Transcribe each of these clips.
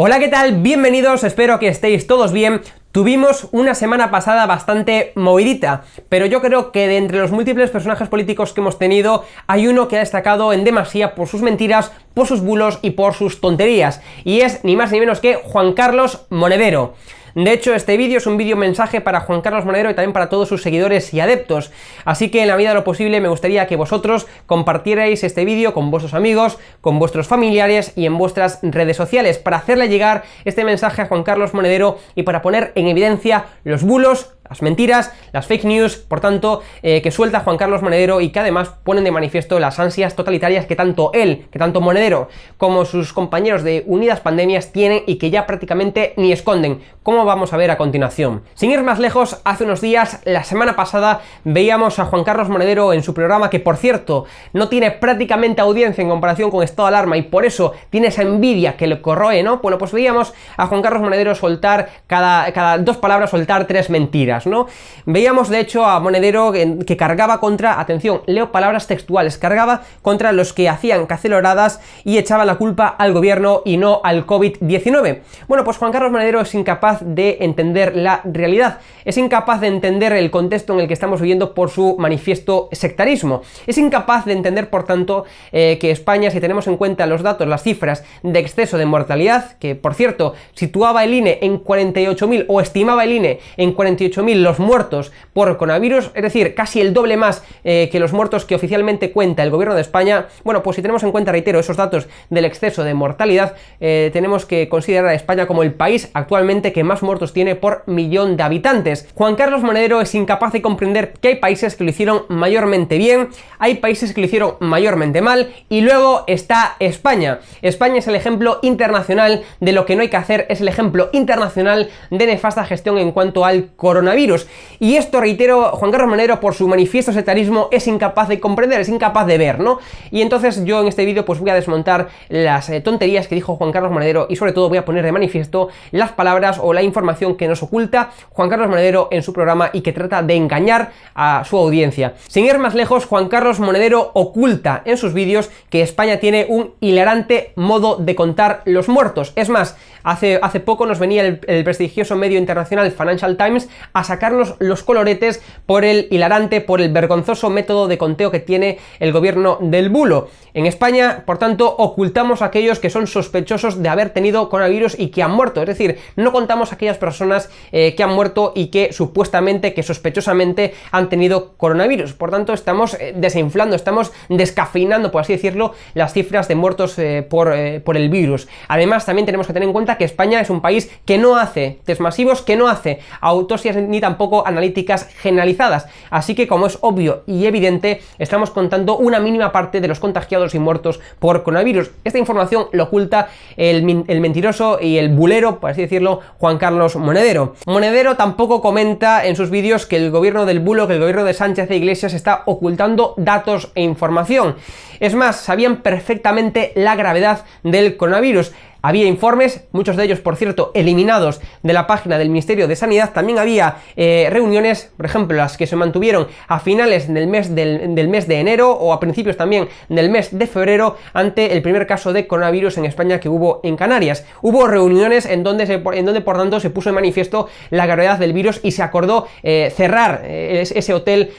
Hola, ¿qué tal? Bienvenidos, espero que estéis todos bien. Tuvimos una semana pasada bastante movidita, pero yo creo que de entre los múltiples personajes políticos que hemos tenido, hay uno que ha destacado en demasía por sus mentiras, por sus bulos y por sus tonterías, y es ni más ni menos que Juan Carlos Monedero. De hecho, este vídeo es un vídeo mensaje para Juan Carlos Monedero y también para todos sus seguidores y adeptos, así que en la medida de lo posible me gustaría que vosotros compartierais este vídeo con vuestros amigos, con vuestros familiares y en vuestras redes sociales, para hacerle llegar este mensaje a Juan Carlos Monedero y para poner en evidencia los bulos, las mentiras, las fake news, por tanto, que suelta Juan Carlos Monedero y que además ponen de manifiesto las ansias totalitarias que tanto él, que tanto Monedero, como sus compañeros de Unidas Pandemias tienen y que ya prácticamente ni esconden, como vamos a ver a continuación. Sin ir más lejos, hace unos días, la semana pasada, veíamos a Juan Carlos Monedero en su programa, que por cierto, no tiene prácticamente audiencia en comparación con Estado de Alarma y por eso tiene esa envidia que le corroe, ¿no? Bueno, pues veíamos a Juan Carlos Monedero soltar, cada dos palabras, soltar tres mentiras, ¿no? Veíamos de hecho a Monedero que cargaba contra, atención, leo palabras textuales, cargaba contra los que hacían caceloradas y echaban la culpa al gobierno y no al COVID-19. Bueno, pues Juan Carlos Monedero es incapaz de entender la realidad, es incapaz de entender el contexto en el que estamos viviendo por su manifiesto sectarismo, es incapaz de entender, por tanto, que España, si tenemos en cuenta los datos, las cifras de exceso de mortalidad, que por cierto situaba el INE en 48.000 o estimaba el INE en 48.000 los muertos por coronavirus, es decir, casi el doble más que los muertos que oficialmente cuenta el gobierno de España. Bueno, pues si tenemos en cuenta, reitero, esos datos del exceso de mortalidad, tenemos que considerar a España como el país actualmente que más muertos tiene por millón de habitantes. Juan Carlos Monedero es incapaz de comprender que hay países que lo hicieron mayormente bien, hay países que lo hicieron mayormente mal, y luego está España. España es el ejemplo internacional de lo que no hay que hacer, es el ejemplo internacional de nefasta gestión en cuanto al coronavirus. Y esto, reitero, Juan Carlos Monedero, por su manifiesto sectarismo, es incapaz de comprender, es incapaz de ver, ¿no? Y entonces yo en este vídeo pues voy a desmontar las tonterías que dijo Juan Carlos Monedero y sobre todo voy a poner de manifiesto las palabras o la información que nos oculta Juan Carlos Monedero en su programa y que trata de engañar a su audiencia. Sin ir más lejos, Juan Carlos Monedero oculta en sus vídeos que España tiene un hilarante modo de contar los muertos. Es más, hace poco nos venía el prestigioso medio internacional Financial Times a sacarnos los coloretes por el hilarante, por el vergonzoso método de conteo que tiene el gobierno del bulo. En España, por tanto, ocultamos a aquellos que son sospechosos de haber tenido coronavirus y que han muerto, es decir, no contamos a aquellas personas que han muerto y que supuestamente, que sospechosamente han tenido coronavirus. Por tanto, estamos desinflando, estamos descafeinando, por así decirlo, las cifras de muertos por el virus. Además, también tenemos que tener en cuenta que España es un país que no hace test masivos, que no hace autopsias ni tampoco analíticas generalizadas, así que, como es obvio y evidente, estamos contando una mínima parte de los contagiados y muertos por coronavirus. Esta información lo oculta el mentiroso y el bulero, por así decirlo, Juan Carlos Monedero. Monedero tampoco comenta en sus vídeos que el gobierno del bulo, que el gobierno de Sánchez e Iglesias está ocultando datos e información. Es más, sabían perfectamente la gravedad del coronavirus. Había informes, muchos de ellos, por cierto, eliminados de la página del Ministerio de Sanidad. También había reuniones, por ejemplo, las que se mantuvieron a finales del mes de enero o a principios también del mes de febrero ante el primer caso de coronavirus en España que hubo en Canarias. Hubo reuniones en donde por tanto se puso en manifiesto la gravedad del virus y se acordó cerrar ese hotel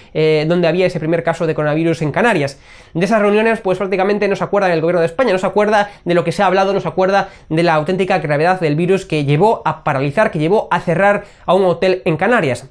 donde había ese primer caso de coronavirus en Canarias. De esas reuniones, pues prácticamente no se acuerda el gobierno de España, no se acuerda de lo que se ha hablado, no se acuerda de la auténtica gravedad del virus que llevó a paralizar, que llevó a cerrar a un hotel en Canarias.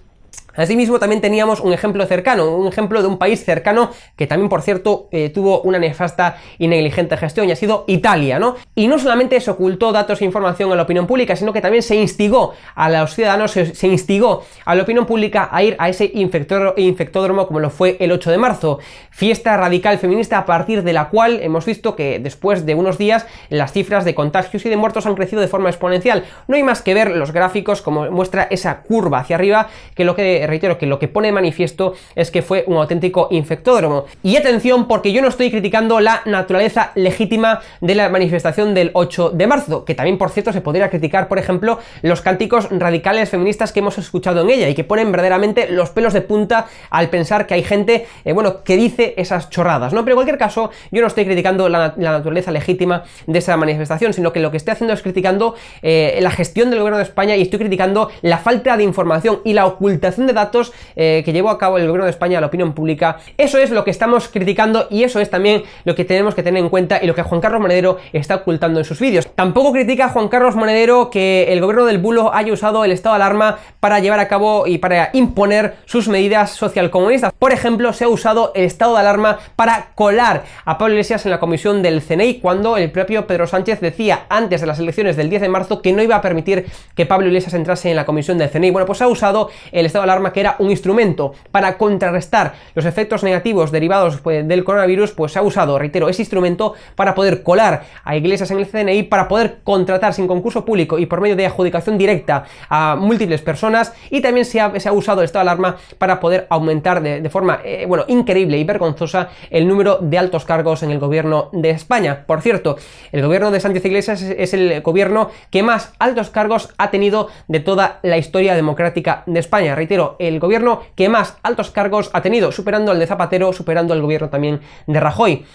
Asimismo, también teníamos un ejemplo cercano, un ejemplo de un país cercano que también, por cierto, tuvo una nefasta y negligente gestión, y ha sido Italia, ¿no? Y no solamente se ocultó datos e información a la opinión pública, sino que también se instigó a los ciudadanos, se instigó a la opinión pública a ir a ese infectódromo como lo fue el 8 de marzo, fiesta radical feminista a partir de la cual hemos visto que después de unos días las cifras de contagios y de muertos han crecido de forma exponencial. No hay más que ver los gráficos, como muestra esa curva hacia arriba, que lo que que, reitero, que lo que pone de manifiesto es que fue un auténtico infectódromo. Y atención, porque yo no estoy criticando la naturaleza legítima de la manifestación del 8 de marzo, que también, por cierto, se podría criticar, por ejemplo, los cánticos radicales feministas que hemos escuchado en ella y que ponen verdaderamente los pelos de punta al pensar que hay gente, bueno, que dice esas chorradas, ¿no? Pero en cualquier caso, yo no estoy criticando la naturaleza legítima de esa manifestación, sino que lo que estoy haciendo es criticando la gestión del gobierno de España, y estoy criticando la falta de información y la ocultación de datos que llevó a cabo el gobierno de España a la opinión pública. Eso es lo que estamos criticando y eso es también lo que tenemos que tener en cuenta y lo que Juan Carlos Monedero está ocultando en sus vídeos. Tampoco critica Juan Carlos Monedero que el gobierno del bulo haya usado el estado de alarma para llevar a cabo y para imponer sus medidas socialcomunistas. Por ejemplo, se ha usado el estado de alarma para colar a Pablo Iglesias en la comisión del CNI, cuando el propio Pedro Sánchez decía antes de las elecciones del 10 de marzo que no iba a permitir que Pablo Iglesias entrase en la comisión del CNI. Bueno, pues ha usado el estado de alarma, que era un instrumento para contrarrestar los efectos negativos derivados del coronavirus. Pues se ha usado, reitero, ese instrumento para poder colar a Iglesias en el CNI, para poder contratar sin concurso público y por medio de adjudicación directa a múltiples personas, y también se ha usado el estado de alarma para poder aumentar de forma bueno, increíble y vergonzosa el número de altos cargos en el gobierno de España. Por cierto, el gobierno de Sánchez Iglesias es el gobierno que más altos cargos ha tenido de toda la historia democrática de España. Reitero, el gobierno que más altos cargos ha tenido, superando al de Zapatero, superando al gobierno también de Rajoy.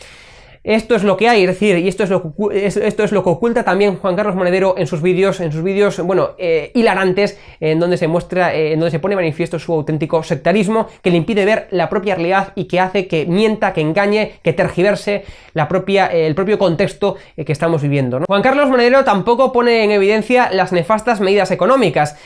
Esto es lo que hay, es decir, y esto es lo que oculta también Juan Carlos Monedero en sus vídeos, bueno, hilarantes, en donde se muestra, en donde se pone manifiesto su auténtico sectarismo, que le impide ver la propia realidad y que hace que mienta, que engañe, que tergiverse el propio contexto que estamos viviendo, ¿no? Juan Carlos Monedero tampoco pone en evidencia las nefastas medidas económicas.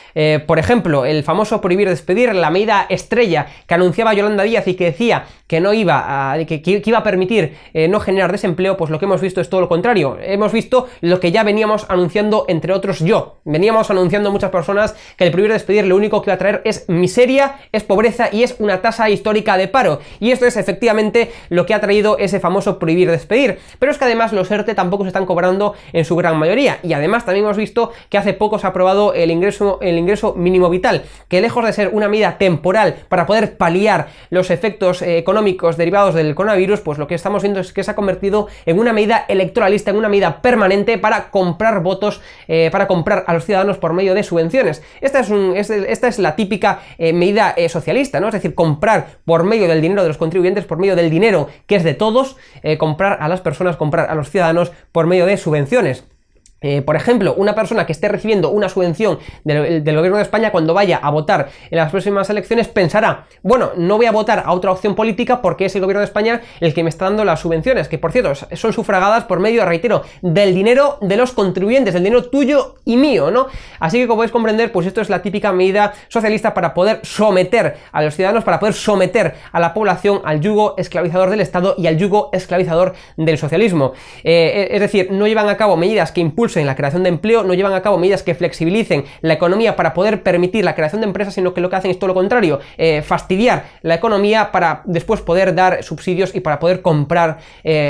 Por ejemplo, el famoso prohibir despedir, la medida estrella que anunciaba Yolanda Díaz y que decía que no iba que iba a permitir no generar desempleo. Pues lo que hemos visto es todo lo contrario. Hemos visto lo que ya veníamos anunciando, entre otros yo. Veníamos anunciando muchas personas que el prohibir despedir lo único que va a traer es miseria, es pobreza y es una tasa histórica de paro. Y esto es efectivamente lo que ha traído ese famoso prohibir despedir. Pero es que además los ERTE tampoco se están cobrando en su gran mayoría. Y además también hemos visto que hace poco se ha aprobado el ingreso mínimo vital, que lejos de ser una medida temporal para poder paliar los efectos económicos derivados del coronavirus, pues lo que estamos viendo es que se ha convertido en una medida electoralista, en una medida permanente para comprar votos, para comprar a los ciudadanos por medio de subvenciones. Esta es la típica medida socialista, ¿no? Es decir, comprar por medio del dinero de los contribuyentes, por medio del dinero que es de todos, comprar a las personas, comprar a los ciudadanos por medio de subvenciones. Por ejemplo, una persona que esté recibiendo una subvención del gobierno de España, cuando vaya a votar en las próximas elecciones, pensará, bueno, no voy a votar a otra opción política porque es el gobierno de España el que me está dando las subvenciones, que por cierto son sufragadas por medio, reitero, del dinero de los contribuyentes, del dinero tuyo y mío, ¿no? Así que, como podéis comprender, pues esto es la típica medida socialista para poder someter a los ciudadanos, para poder someter a la población al yugo esclavizador del Estado y al yugo esclavizador del socialismo. Es decir, no llevan a cabo medidas que impulsen en la creación de empleo, no llevan a cabo medidas que flexibilicen la economía para poder permitir la creación de empresas, sino que lo que hacen es todo lo contrario, fastidiar la economía para después poder dar subsidios y para poder comprar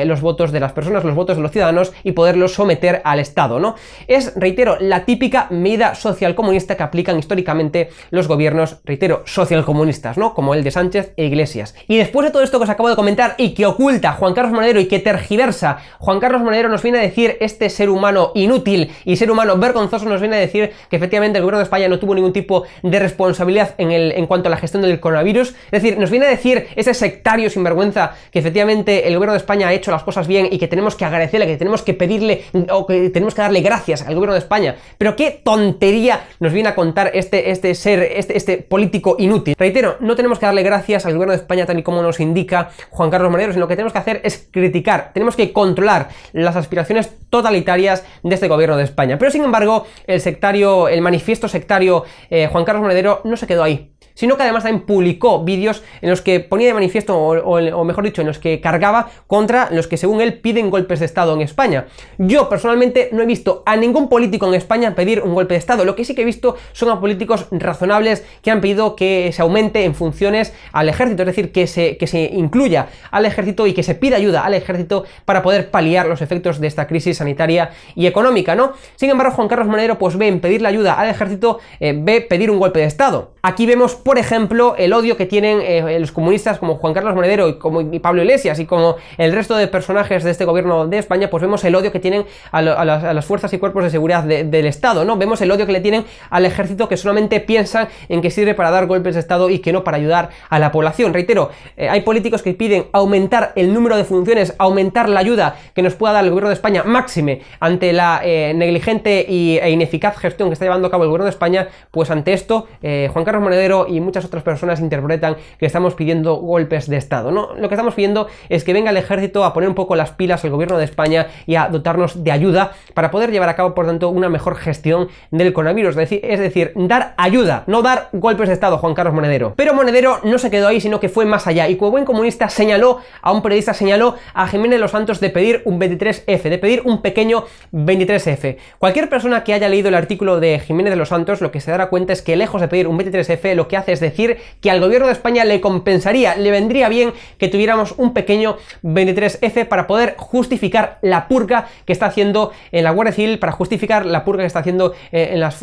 los votos de las personas, los votos de los ciudadanos y poderlos someter al Estado, ¿no? Es, reitero, la típica medida socialcomunista que aplican históricamente los gobiernos, reitero, socialcomunistas, ¿no? Como el de Sánchez e Iglesias. Y después de todo esto que os acabo de comentar y que oculta Juan Carlos Monedero y que tergiversa Juan Carlos Monedero, nos viene a decir este ser humano inútil y ser humano vergonzoso, nos viene a decir que efectivamente el gobierno de España no tuvo ningún tipo de responsabilidad en cuanto a la gestión del coronavirus. Es decir, nos viene a decir ese sectario sinvergüenza que efectivamente el gobierno de España ha hecho las cosas bien y que tenemos que agradecerle, que tenemos que pedirle o que tenemos que darle gracias al gobierno de España. Pero qué tontería nos viene a contar este político inútil. Reitero, no tenemos que darle gracias al gobierno de España tal y como nos indica Juan Carlos Monedero, sino que tenemos que hacer es criticar, tenemos que controlar las aspiraciones totalitarias de este gobierno de España. Pero sin embargo, el manifiesto sectario Juan Carlos Monedero no se quedó ahí, sino que además también publicó vídeos en los que ponía de manifiesto, o mejor dicho, en los que cargaba contra los que según él piden golpes de Estado en España. Yo personalmente no he visto a ningún político en España pedir un golpe de Estado. Lo que sí que he visto son a políticos razonables que han pedido que se aumente en funciones al ejército, es decir, que se incluya al ejército y que se pida ayuda al ejército para poder paliar los efectos de esta crisis sanitaria y económica, ¿no? Sin embargo, Juan Carlos Monedero pues ve en pedirle ayuda al ejército, ve pedir un golpe de Estado. Aquí vemos, por ejemplo, el odio que tienen los comunistas como Juan Carlos Monedero y Pablo Iglesias y como el resto de personajes de este gobierno de España, pues vemos el odio que tienen a las fuerzas y cuerpos de seguridad del Estado, ¿no? Vemos el odio que le tienen al ejército, que solamente piensan en que sirve para dar golpes de Estado y que no para ayudar a la población. Reitero, hay políticos que piden aumentar el número de funciones, aumentar la ayuda que nos pueda dar el gobierno de España, máxime ante la negligente e ineficaz gestión que está llevando a cabo el gobierno de España. Pues ante esto, Juan Carlos Monedero y muchas otras personas interpretan que estamos pidiendo golpes de Estado, ¿no? Lo que estamos pidiendo es que venga el ejército a poner un poco las pilas al gobierno de España y a dotarnos de ayuda para poder llevar a cabo, por tanto, una mejor gestión del coronavirus. Es decir, dar ayuda, no dar golpes de Estado, Juan Carlos Monedero. Pero Monedero no se quedó ahí, sino que fue más allá, y como buen comunista señaló a un periodista, señaló a Jiménez de los Santos de pedir un 23F, de pedir un pequeño 23F. Cualquier persona que haya leído el artículo de Jiménez de los Santos lo que se dará cuenta es que, lejos de pedir un 23F, lo que hace es decir que al gobierno de España le compensaría, le vendría bien que tuviéramos un pequeño 23F para poder justificar la purga que está haciendo en la Guardia Civil, para justificar la purga que está haciendo en las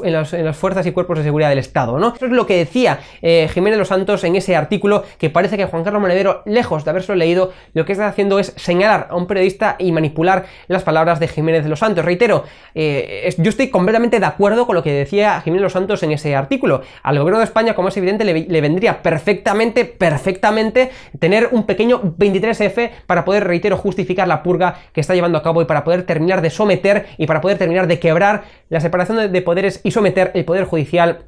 fuerzas y cuerpos de seguridad del Estado, ¿no? Eso es lo que decía Jiménez de los Santos en ese artículo, que parece que Juan Carlos Monedero, lejos de haberse leído, lo que está haciendo es señalar a un periodista y manipular las palabras de Jiménez de los Santos. Reitero, yo estoy completamente de acuerdo con lo que decía Jiménez de los Santos en ese artículo. Al gobierno de España, como es evidente, le vendría perfectamente tener un pequeño 23F para poder, reitero, justificar la purga que está llevando a cabo y para poder terminar de someter y para poder terminar de quebrar la separación de poderes y someter el poder judicial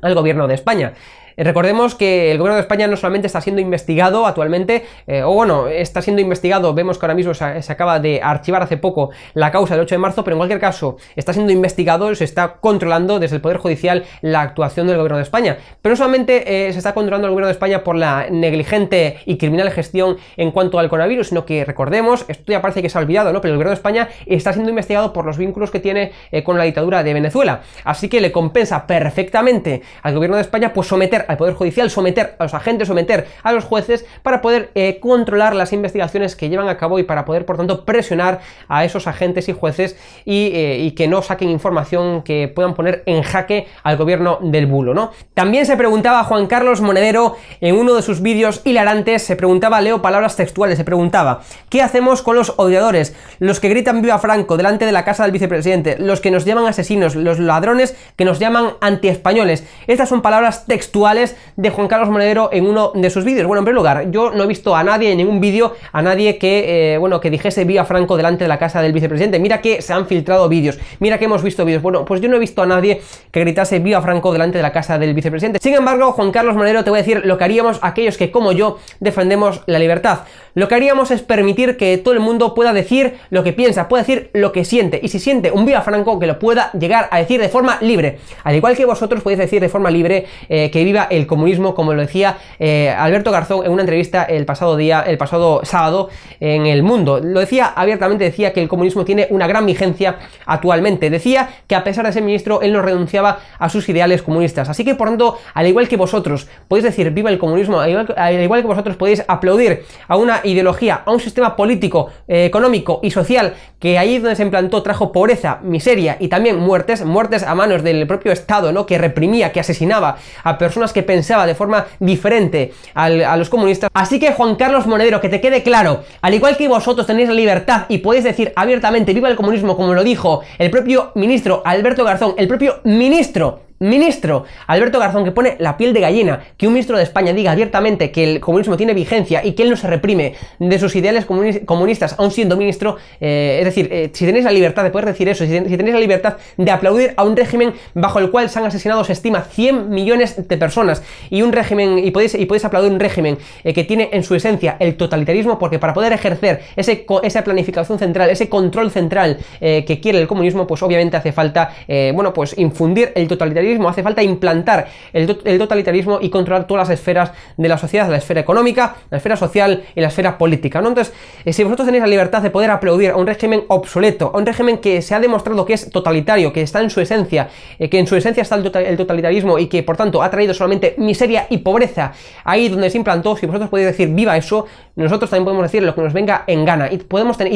al gobierno de España. Recordemos que el gobierno de España no solamente está siendo investigado actualmente, está siendo investigado, vemos que ahora mismo se acaba de archivar hace poco la causa del 8 de marzo, pero en cualquier caso está siendo investigado, se está controlando desde el Poder Judicial la actuación del gobierno de España. Pero no solamente se está controlando el gobierno de España por la negligente y criminal gestión en cuanto al coronavirus, sino que recordemos, esto ya parece que se ha olvidado, ¿no? Pero el gobierno de España está siendo investigado por los vínculos que tiene con la dictadura de Venezuela. Así que le compensa perfectamente al gobierno de España pues someter al Poder Judicial, someter a los agentes, someter a los jueces para poder controlar las investigaciones que llevan a cabo y para poder, por tanto, presionar a esos agentes y jueces y que no saquen información que puedan poner en jaque al gobierno del bulo, ¿no? También se preguntaba Juan Carlos Monedero en uno de sus vídeos hilarantes, se preguntaba, leo palabras textuales, se preguntaba: ¿qué hacemos con los odiadores? Los que gritan viva Franco delante de la casa del vicepresidente, los que nos llaman asesinos, los ladrones que nos llaman antiespañoles. Estas son palabras textuales de Juan Carlos Monedero en uno de sus vídeos. Bueno, en primer lugar, yo no he visto a nadie en ningún vídeo, a nadie que dijese viva Franco delante de la casa del vicepresidente. Mira que se han filtrado vídeos, mira que hemos visto vídeos. Bueno, pues yo no he visto a nadie que gritase viva Franco delante de la casa del vicepresidente. Sin embargo, Juan Carlos Monedero, te voy a decir lo que haríamos aquellos que, como yo, defendemos la libertad. Lo que haríamos es permitir que todo el mundo pueda decir lo que piensa, pueda decir lo que siente, y si siente un viva Franco, que lo pueda llegar a decir de forma libre, al igual que vosotros podéis decir de forma libre que viva el comunismo, como lo decía Alberto Garzón en una entrevista el pasado sábado en El Mundo. Lo decía abiertamente, decía que el comunismo tiene una gran vigencia actualmente, decía que a pesar de ser ministro él no renunciaba a sus ideales comunistas. Así que, por tanto, al igual que vosotros podéis decir viva el comunismo, al igual que vosotros podéis aplaudir a una ideología, a un sistema político, económico y social que ahí donde se implantó trajo pobreza, miseria y también muertes a manos del propio Estado, ¿no? Que reprimía, que asesinaba a personas que pensaban de forma diferente a los comunistas. Así que, Juan Carlos Monedero, que te quede claro, al igual que vosotros tenéis la libertad y podéis decir abiertamente viva el comunismo, como lo dijo el propio ministro Alberto Garzón, el propio ministro Alberto Garzón, que pone la piel de gallina que un ministro de España diga abiertamente que el comunismo tiene vigencia y que él no se reprime de sus ideales comunistas aún siendo ministro. Es decir, si tenéis la libertad de poder decir eso, si tenéis la libertad de aplaudir a un régimen bajo el cual se han asesinado, se estima, 100 millones de personas, y un régimen, y podéis aplaudir un régimen que tiene en su esencia el totalitarismo, porque para poder ejercer esa planificación central, ese control central que quiere el comunismo, pues obviamente hace falta pues infundir el totalitarismo, hace falta implantar el totalitarismo y controlar todas las esferas de la sociedad, la esfera económica, la esfera social y la esfera política, ¿no? Entonces, si vosotros tenéis la libertad de poder aplaudir a un régimen obsoleto, a un régimen que se ha demostrado que es totalitario, que está en su esencia, que en su esencia está el totalitarismo y que por tanto ha traído solamente miseria y pobreza ahí donde se implantó, si vosotros podéis decir viva eso, nosotros también podemos decir lo que nos venga en gana y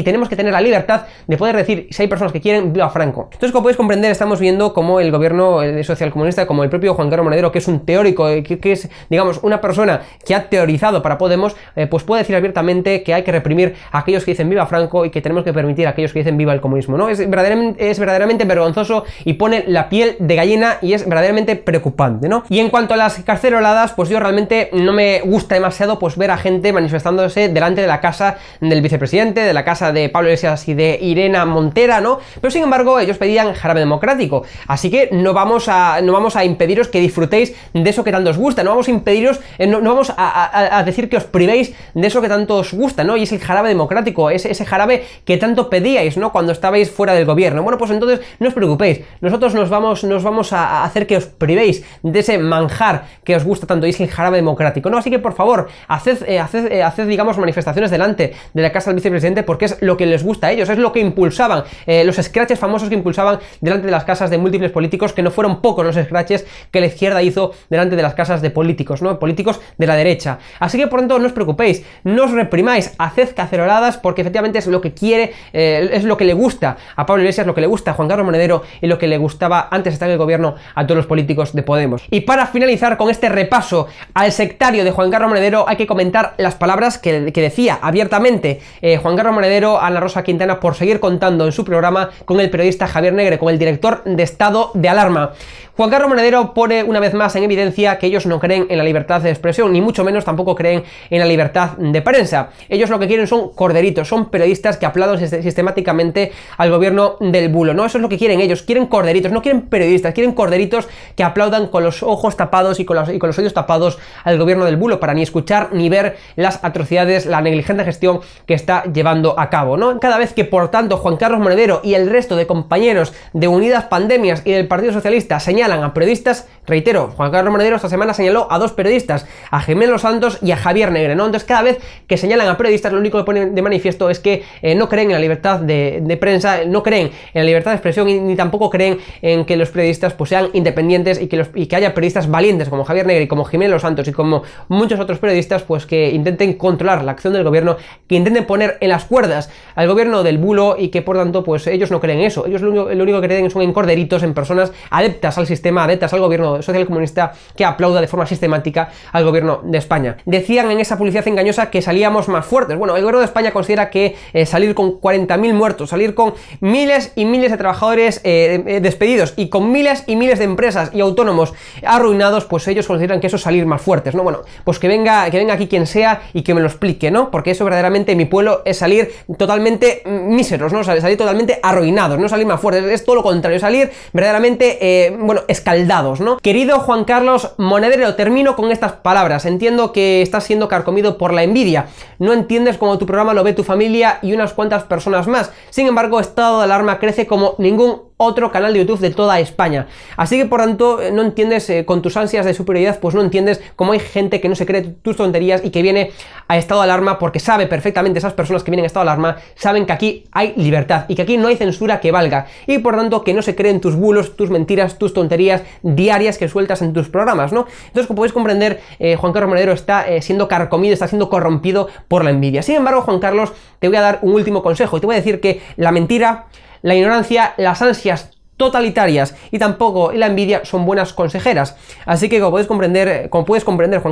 tenemos que tener la libertad de poder decir, si hay personas que quieren, viva Franco. Entonces, como podéis comprender, estamos viendo cómo el gobierno de sociedad socialcomunista, como el propio Juan Carlos Monedero, que es un teórico, que es, digamos, una persona que ha teorizado para Podemos, pues puede decir abiertamente que hay que reprimir a aquellos que dicen viva Franco y que tenemos que permitir a aquellos que dicen viva el comunismo, ¿no? Es verdaderamente vergonzoso y pone la piel de gallina y es verdaderamente preocupante, ¿no? Y en cuanto a las carceroladas, pues yo realmente no me gusta demasiado pues ver a gente manifestándose delante de la casa del vicepresidente, de la casa de Pablo Iglesias y de Irene Montera, ¿no? Pero sin embargo ellos pedían jarabe democrático, así que no vamos a impediros que disfrutéis de eso que tanto os gusta, no vamos a impediros, no vamos a decir que os privéis de eso que tanto os gusta, ¿no? Y es el jarabe democrático, ese jarabe que tanto pedíais, ¿no? Cuando estabais fuera del gobierno. Bueno, pues entonces no os preocupéis, nosotros nos vamos a hacer que os privéis de ese manjar que os gusta tanto y es el jarabe democrático, ¿no? Así que por favor, haced digamos manifestaciones delante de la casa del vicepresidente porque es lo que les gusta a ellos, es lo que impulsaban, los scratches famosos que impulsaban delante de las casas de múltiples políticos, que no fueron pocos los scratches que la izquierda hizo delante de las casas de políticos, ¿no? Políticos de la derecha. Así que por tanto no os preocupéis, no os reprimáis, haced caceroladas porque efectivamente es lo que quiere, es lo que le gusta a Pablo Iglesias, lo que le gusta a Juan Carlos Monedero y lo que le gustaba antes de estar en el gobierno a todos los políticos de Podemos. Y para finalizar con este repaso al sectario de Juan Carlos Monedero, hay que comentar las palabras que decía abiertamente Juan Carlos Monedero a Ana Rosa Quintana por seguir contando en su programa con el periodista Javier Negre, con el director de estado de alarma. Juan Carlos Monedero pone una vez más en evidencia que ellos no creen en la libertad de expresión, ni mucho menos tampoco creen en la libertad de prensa. Ellos lo que quieren son corderitos, son periodistas que aplaudan sistemáticamente al gobierno del bulo, ¿no? Eso es lo que quieren ellos, quieren corderitos, no quieren periodistas, quieren corderitos que aplaudan con los ojos tapados y con los oídos tapados al gobierno del bulo, para ni escuchar ni ver las atrocidades, la negligente gestión que está llevando a cabo, ¿no? Cada vez que, por tanto, Juan Carlos Monedero y el resto de compañeros de Unidas Pandemias y del Partido Socialista señalan a periodistas, reitero, Juan Carlos Monedero esta semana señaló a dos periodistas, a Jiménez Los Santos y a Javier Negre, ¿no? Entonces cada vez que señalan a periodistas lo único que ponen de manifiesto es que no creen en la libertad de prensa, no creen en la libertad de expresión y ni tampoco creen en que los periodistas pues sean independientes y que haya periodistas valientes como Javier Negre y como Jiménez Los Santos y como muchos otros periodistas pues que intenten controlar la acción del gobierno, que intenten poner en las cuerdas al gobierno del bulo y que por tanto pues ellos no creen eso, ellos lo único que creen son en corderitos, en personas adeptas al sistema, adeptas al gobierno socialcomunista que aplauda de forma sistemática al gobierno de España. Decían en esa publicidad engañosa que salíamos más fuertes. Bueno, el gobierno de España considera que salir con 40.000 muertos, salir con miles y miles de trabajadores despedidos y con miles y miles de empresas y autónomos arruinados, pues ellos consideran que eso es salir más fuertes, ¿no? Bueno, pues que venga aquí quien sea y que me lo explique, ¿no? Porque eso verdaderamente en mi pueblo es salir totalmente míseros, ¿no? Salir totalmente arruinados, no salir más fuertes, es todo lo contrario, salir verdaderamente, bueno, escaldados, ¿no? Querido Juan Carlos Monedero, termino con estas palabras. Entiendo que estás siendo carcomido por la envidia. No entiendes cómo tu programa lo ve tu familia y unas cuantas personas más. Sin embargo, Estado de Alarma crece como ningún otro canal de YouTube de toda España. Así que por tanto no entiendes, con tus ansias de superioridad, pues no entiendes cómo hay gente que no se cree tus tonterías y que viene a estado de alarma porque sabe perfectamente, esas personas que vienen a estado de alarma saben que aquí hay libertad y que aquí no hay censura que valga y por tanto que no se creen tus bulos, tus mentiras, tus tonterías diarias que sueltas en tus programas, ¿no? Entonces, como podéis comprender, Juan Carlos Monedero está siendo carcomido, está siendo corrompido por la envidia. Sin embargo, Juan Carlos, te voy a dar un último consejo y te voy a decir que la mentira, la ignorancia, las ansias totalitarias y tampoco la envidia son buenas consejeras. Así que como puedes comprender, Juan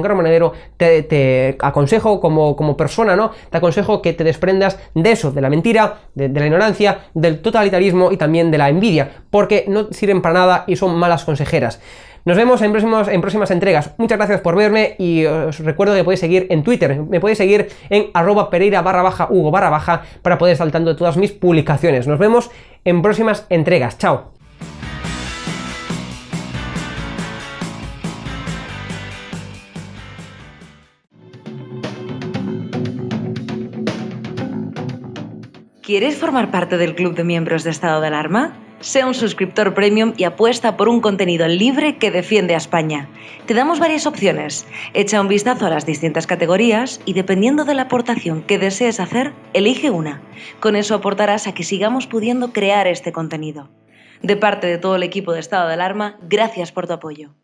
Carlos Monedero, te aconsejo como persona, ¿no? Te aconsejo que te desprendas de eso, de la mentira, de la ignorancia, del totalitarismo y también de la envidia, porque no sirven para nada y son malas consejeras. Nos vemos en próximas entregas. Muchas gracias por verme y os recuerdo que podéis seguir en Twitter. Me podéis seguir en @Pereira_Hugo_ para poder estar al tanto de todas mis publicaciones. Nos vemos en próximas entregas. Chao. ¿Quieres formar parte del club de miembros de Estado de Alarma? Sea un suscriptor premium y apuesta por un contenido libre que defiende a España. Te damos varias opciones. Echa un vistazo a las distintas categorías y dependiendo de la aportación que desees hacer, elige una. Con eso aportarás a que sigamos pudiendo crear este contenido. De parte de todo el equipo de Estado de Alarma, gracias por tu apoyo.